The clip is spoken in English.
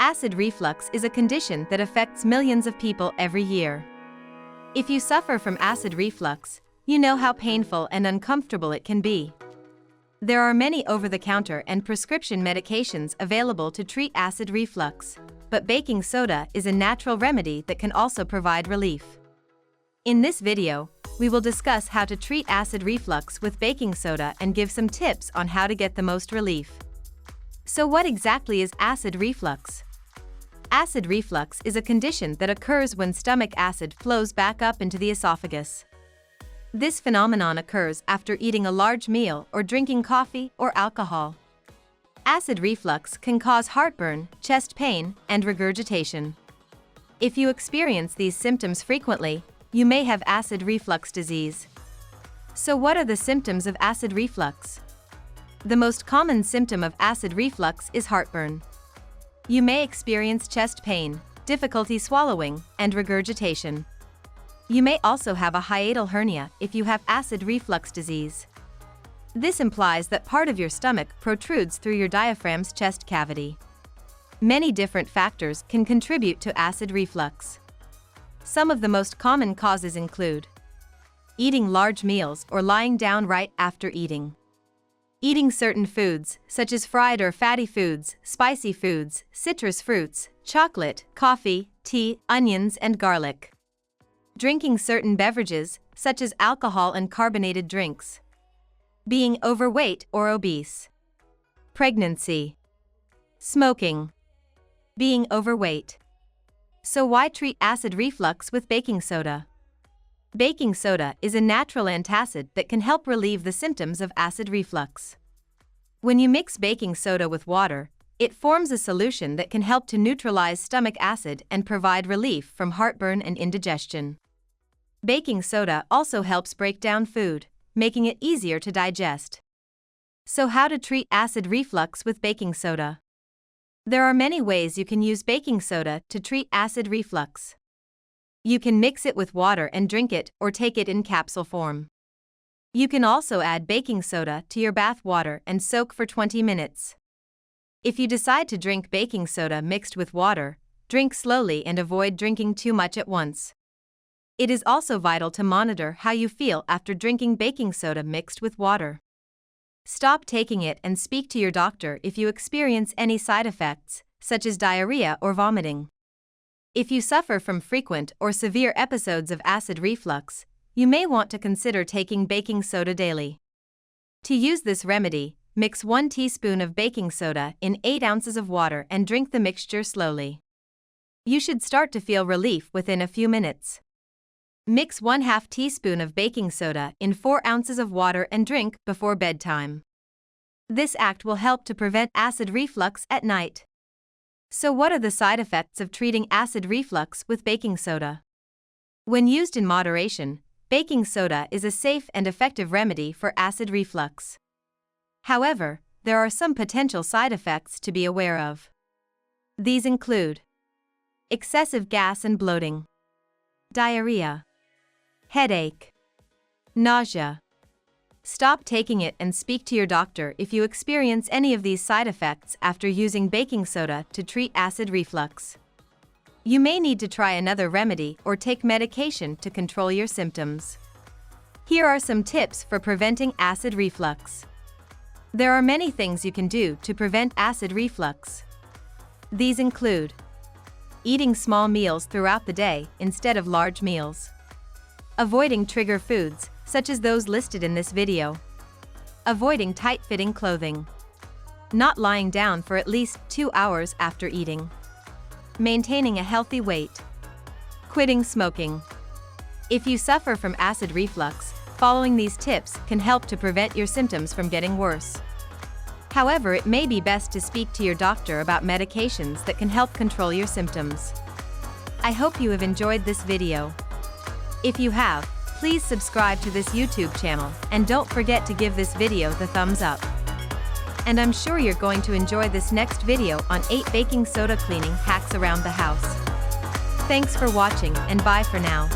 Acid reflux is a condition that affects millions of people every year. If you suffer from acid reflux, you know how painful and uncomfortable it can be. There are many over-the-counter and prescription medications available to treat acid reflux, but baking soda is a natural remedy that can also provide relief. In this video, we will discuss how to treat acid reflux with baking soda and give some tips on how to get the most relief. So what exactly is acid reflux? Acid reflux is a condition that occurs when stomach acid flows back up into the esophagus. This phenomenon occurs after eating a large meal or drinking coffee or alcohol. Acid reflux can cause heartburn, chest pain, and regurgitation. If you experience these symptoms frequently, you may have acid reflux disease. So what are the symptoms of acid reflux? The most common symptom of acid reflux is heartburn. You may experience chest pain, difficulty swallowing, and regurgitation. You may also have a hiatal hernia if you have acid reflux disease. This implies that part of your stomach protrudes through your diaphragm's chest cavity. Many different factors can contribute to acid reflux. Some of the most common causes include eating large meals or lying down right after eating. Eating certain foods, such as fried or fatty foods, spicy foods, citrus fruits, chocolate, coffee, tea, onions, and garlic. Drinking certain beverages, such as alcohol and carbonated drinks. Being overweight or obese. Pregnancy. Smoking. Being overweight. So why treat acid reflux with baking soda? Baking soda is a natural antacid that can help relieve the symptoms of acid reflux. When you mix baking soda with water, it forms a solution that can help to neutralize stomach acid and provide relief from heartburn and indigestion. Baking soda also helps break down food, making it easier to digest. So how to treat acid reflux with baking soda? There are many ways you can use baking soda to treat acid reflux. You can mix it with water and drink it or take it in capsule form. You can also add baking soda to your bath water and soak for 20 minutes. If you decide to drink baking soda mixed with water, drink slowly and avoid drinking too much at once. It is also vital to monitor how you feel after drinking baking soda mixed with water. Stop taking it and speak to your doctor if you experience any side effects, such as diarrhea or vomiting. If you suffer from frequent or severe episodes of acid reflux, you may want to consider taking baking soda daily. To use this remedy, mix 1 teaspoon of baking soda in 8 ounces of water and drink the mixture slowly. You should start to feel relief within a few minutes. Mix 1/2 teaspoon of baking soda in 4 ounces of water and drink before bedtime. This act will help to prevent acid reflux at night. So what are the side effects of treating acid reflux with baking soda? When used in moderation, baking soda is a safe and effective remedy for acid reflux. However, there are some potential side effects to be aware of. These include excessive gas and bloating, diarrhea, headache, nausea. Stop taking it and speak to your doctor if you experience any of these side effects after using baking soda to treat acid reflux. You may need to try another remedy or take medication to control your symptoms. Here are some tips for preventing acid reflux. There are many things you can do to prevent acid reflux. These include eating small meals throughout the day instead of large meals. Avoiding trigger foods, such as those listed in this video. Avoiding tight-fitting clothing. Not lying down for at least 2 hours after eating. Maintaining a healthy weight. Quitting smoking. If you suffer from acid reflux, following these tips can help to prevent your symptoms from getting worse. However, it may be best to speak to your doctor about medications that can help control your symptoms. I hope you have enjoyed this video. If you have, please subscribe to this YouTube channel and don't forget to give this video the thumbs up. And I'm sure you're going to enjoy this next video on 8 baking soda cleaning hacks around the house. Thanks for watching and bye for now.